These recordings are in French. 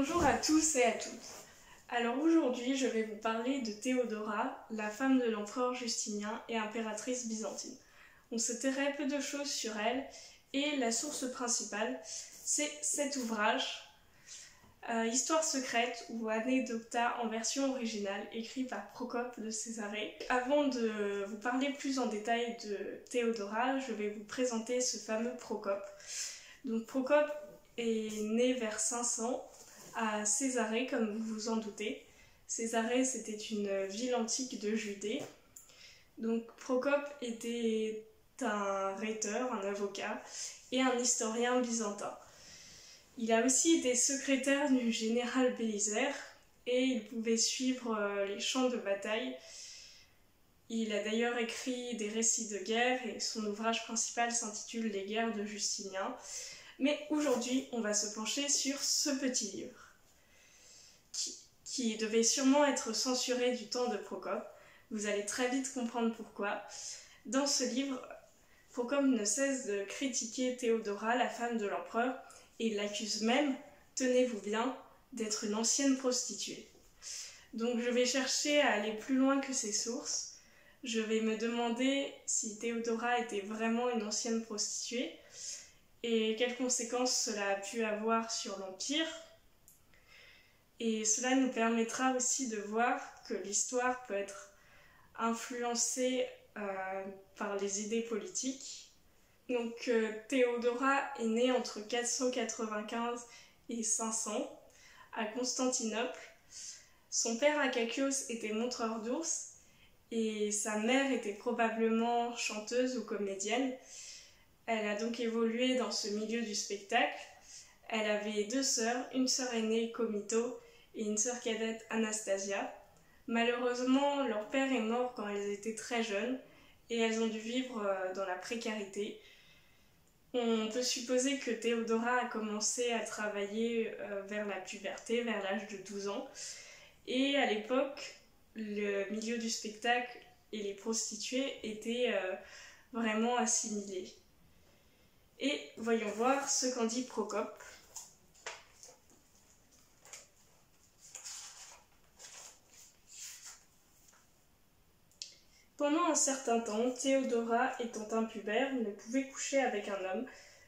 Bonjour à tous et à toutes. Alors aujourd'hui, je vais vous parler de Théodora, la femme de l'empereur Justinien et impératrice byzantine. On sait très peu de choses sur elle et la source principale, c'est cet ouvrage, Histoire secrète ou Anecdota en version originale, écrit par Procope de Césarée. Avant de vous parler plus en détail de Théodora, je vais vous présenter ce fameux Procope. Donc Procope est né vers 500 à Césarée, comme vous vous en doutez. Césarée, c'était une ville antique de Judée. Donc Procope était un rhéteur, un avocat et un historien byzantin. Il a aussi été secrétaire du général Bélisaire et il pouvait suivre les champs de bataille. Il a d'ailleurs écrit des récits de guerre et son ouvrage principal s'intitule Les guerres de Justinien. Mais aujourd'hui, on va se pencher sur ce petit livre qui devait sûrement être censuré du temps de Procope. Vous allez très vite comprendre pourquoi. Dans ce livre, Procope ne cesse de critiquer Théodora, la femme de l'empereur, et il l'accuse même, tenez-vous bien, d'être une ancienne prostituée. Donc je vais chercher à aller plus loin que ces sources. Je vais me demander si Théodora était vraiment une ancienne prostituée et quelles conséquences cela a pu avoir sur l'Empire. Et cela nous permettra aussi de voir que l'histoire peut être influencée par les idées politiques. Donc Théodora est née entre 495 et 500 à Constantinople. Son père Akakios était montreur d'ours et sa mère était probablement chanteuse ou comédienne. Elle a donc évolué dans ce milieu du spectacle. Elle avait deux sœurs, une sœur aînée Comito et une sœur cadette Anastasia. Malheureusement, leur père est mort quand elles étaient très jeunes et elles ont dû vivre dans la précarité. On peut supposer que Théodora a commencé à travailler vers la puberté, vers l'âge de 12 ans. Et à l'époque, le milieu du spectacle et les prostituées étaient vraiment assimilés. Et voyons voir ce qu'en dit Procope. Pendant un certain temps, Théodora, étant impubère, ne pouvait coucher avec un homme,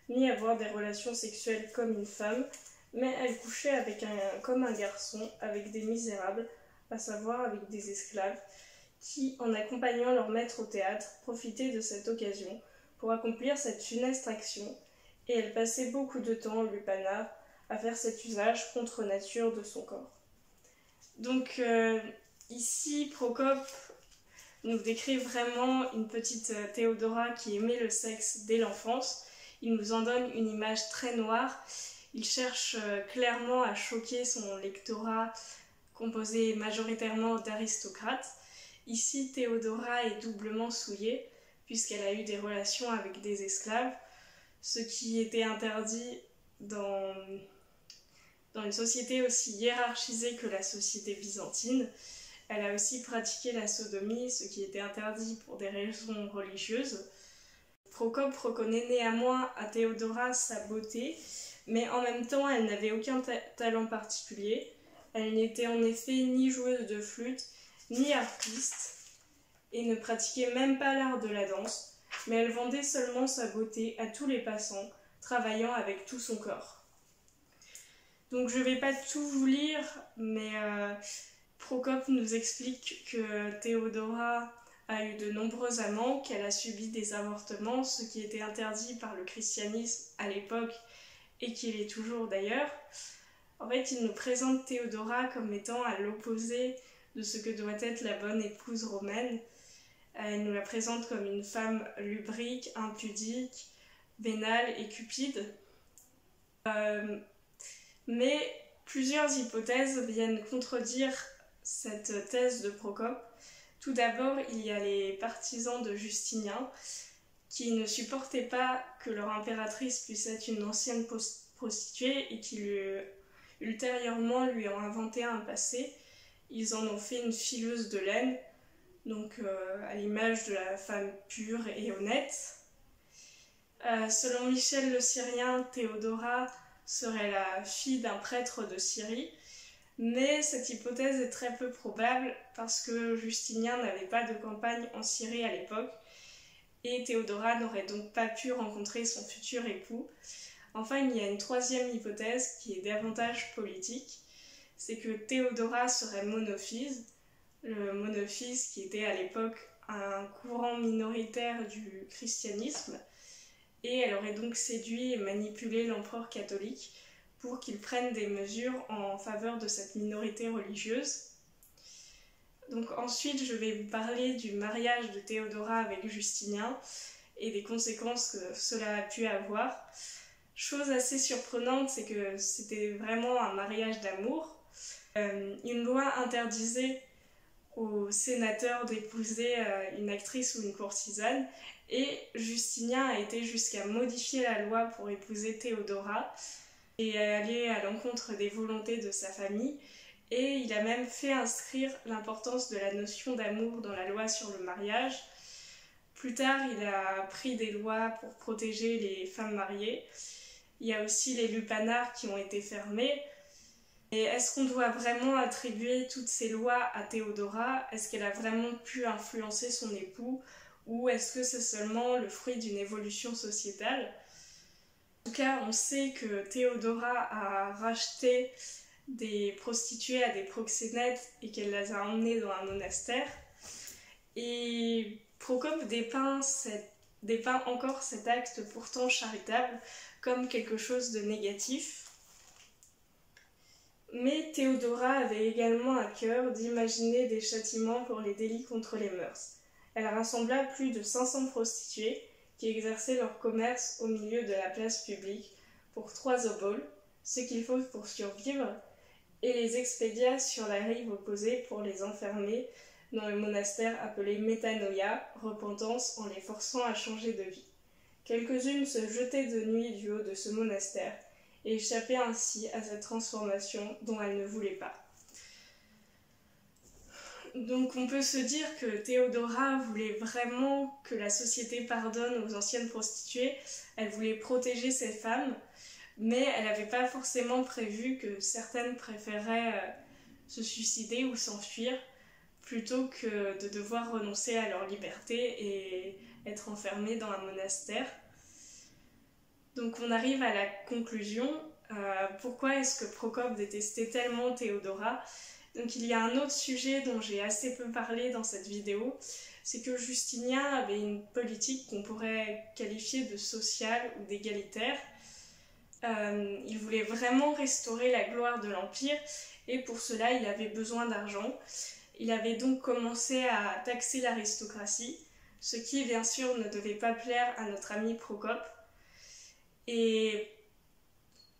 ni avoir des relations sexuelles comme une femme, mais elle couchait comme un garçon, avec des misérables, à savoir avec des esclaves, qui, en accompagnant leur maître au théâtre, profitaient de cette occasion pour accomplir cette funeste action, et elle passait beaucoup de temps au lupanar à faire cet usage contre nature de son corps. Donc ici, Procope nous décrit vraiment une petite Théodora qui aimait le sexe dès l'enfance. Il nous en donne une image très noire. Il cherche clairement à choquer son lectorat composé majoritairement d'aristocrates. Ici, Théodora est doublement souillée puisqu'elle a eu des relations avec des esclaves, ce qui était interdit dans une société aussi hiérarchisée que la société byzantine. Elle a aussi pratiqué la sodomie, ce qui était interdit pour des raisons religieuses. Procope reconnaît néanmoins à Théodora sa beauté, mais en même temps elle n'avait aucun talent particulier. Elle n'était en effet ni joueuse de flûte, ni harpiste, et ne pratiquait même pas l'art de la danse, mais elle vendait seulement sa beauté à tous les passants, travaillant avec tout son corps. Donc je ne vais pas tout vous lire, mais Procope nous explique que Théodora a eu de nombreux amants, qu'elle a subi des avortements, ce qui était interdit par le christianisme à l'époque et qui l'est toujours d'ailleurs. En fait, il nous présente Théodora comme étant à l'opposé de ce que doit être la bonne épouse romaine. Elle nous la présente comme une femme lubrique, impudique, vénale et cupide. Mais plusieurs hypothèses viennent contredire cette thèse de Procope. Tout d'abord, il y a les partisans de Justinien qui ne supportaient pas que leur impératrice puisse être une ancienne prostituée et qui ultérieurement lui ont inventé un passé. Ils en ont fait une fileuse de laine, donc à l'image de la femme pure et honnête. Selon Michel le Syrien, Théodora serait la fille d'un prêtre de Syrie, mais cette hypothèse est très peu probable parce que Justinien n'avait pas de campagne en Syrie à l'époque et Théodora n'aurait donc pas pu rencontrer son futur époux. Enfin, il y a une troisième hypothèse qui est davantage politique, c'est que Théodora serait monophysite, le monophysite qui était à l'époque un courant minoritaire du christianisme, et elle aurait donc séduit et manipulé l'empereur catholique pour qu'il prenne des mesures en faveur de cette minorité religieuse. Donc ensuite, je vais vous parler du mariage de Théodora avec Justinien et des conséquences que cela a pu avoir. Chose assez surprenante, c'est que c'était vraiment un mariage d'amour. Une loi interdisait aux sénateurs d'épouser une actrice ou une courtisane, et Justinien a été jusqu'à modifier la loi pour épouser Théodora et aller à l'encontre des volontés de sa famille, et il a même fait inscrire l'importance de la notion d'amour dans la loi sur le mariage. Plus tard, il a pris des lois pour protéger les femmes mariées. Il y a aussi les lupanars qui ont été fermés. Et est-ce qu'on doit vraiment attribuer toutes ces lois à Théodora? Est-ce qu'elle a vraiment pu influencer son époux? Ou est-ce que c'est seulement le fruit d'une évolution sociétale? En tout cas, on sait que Théodora a racheté des prostituées à des proxénètes et qu'elle les a emmenées dans un monastère. Et Procope dépeint encore cet acte pourtant charitable comme quelque chose de négatif. Mais Théodora avait également à cœur d'imaginer des châtiments pour les délits contre les mœurs. Elle rassembla plus de 500 prostituées qui exerçaient leur commerce au milieu de la place publique pour 3 oboles, ce qu'il faut pour survivre, et les expédia sur la rive opposée pour les enfermer dans le monastère appelé Métanoïa, repentance, en les forçant à changer de vie. Quelques-unes se jetaient de nuit du haut de ce monastère et échappaient ainsi à cette transformation dont elles ne voulaient pas. Donc on peut se dire que Théodora voulait vraiment que la société pardonne aux anciennes prostituées, elle voulait protéger ces femmes, mais elle n'avait pas forcément prévu que certaines préféraient se suicider ou s'enfuir plutôt que de devoir renoncer à leur liberté et être enfermées dans un monastère. Donc on arrive à la conclusion. Pourquoi est-ce que Procope détestait tellement Théodora? Donc il y a un autre sujet dont j'ai assez peu parlé dans cette vidéo, c'est que Justinien avait une politique qu'on pourrait qualifier de sociale ou d'égalitaire. Il voulait vraiment restaurer la gloire de l'Empire et pour cela il avait besoin d'argent. Il avait donc commencé à taxer l'aristocratie, ce qui bien sûr ne devait pas plaire à notre ami Procope. Et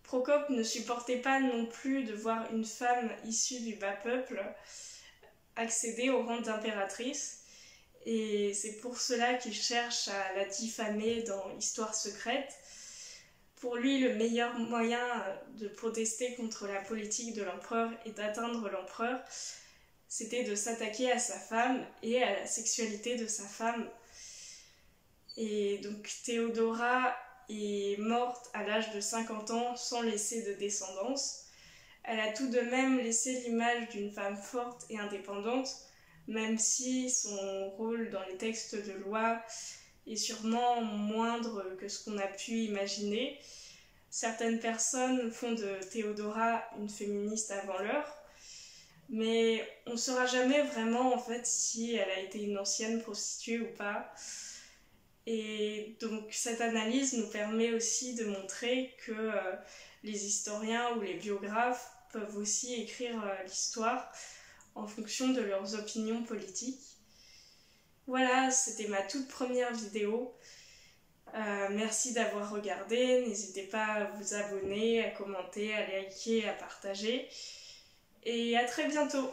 Procope ne supportait pas non plus de voir une femme issue du bas peuple accéder au rang d'impératrice, et c'est pour cela qu'il cherche à la diffamer dans Histoire secrète. Pour lui, le meilleur moyen de protester contre la politique de l'empereur et d'atteindre l'empereur, c'était de s'attaquer à sa femme et à la sexualité de sa femme. Et donc Théodora est morte à l'âge de 50 ans sans laisser de descendance. Elle a tout de même laissé l'image d'une femme forte et indépendante, même si son rôle dans les textes de loi est sûrement moindre que ce qu'on a pu imaginer. Certaines personnes font de Théodora une féministe avant l'heure, mais on ne saura jamais vraiment en fait si elle a été une ancienne prostituée ou pas. Et donc cette analyse nous permet aussi de montrer que les historiens ou les biographes peuvent aussi écrire l'histoire en fonction de leurs opinions politiques. Voilà, c'était ma toute première vidéo. Merci d'avoir regardé, n'hésitez pas à vous abonner, à commenter, à liker, à partager. Et à très bientôt!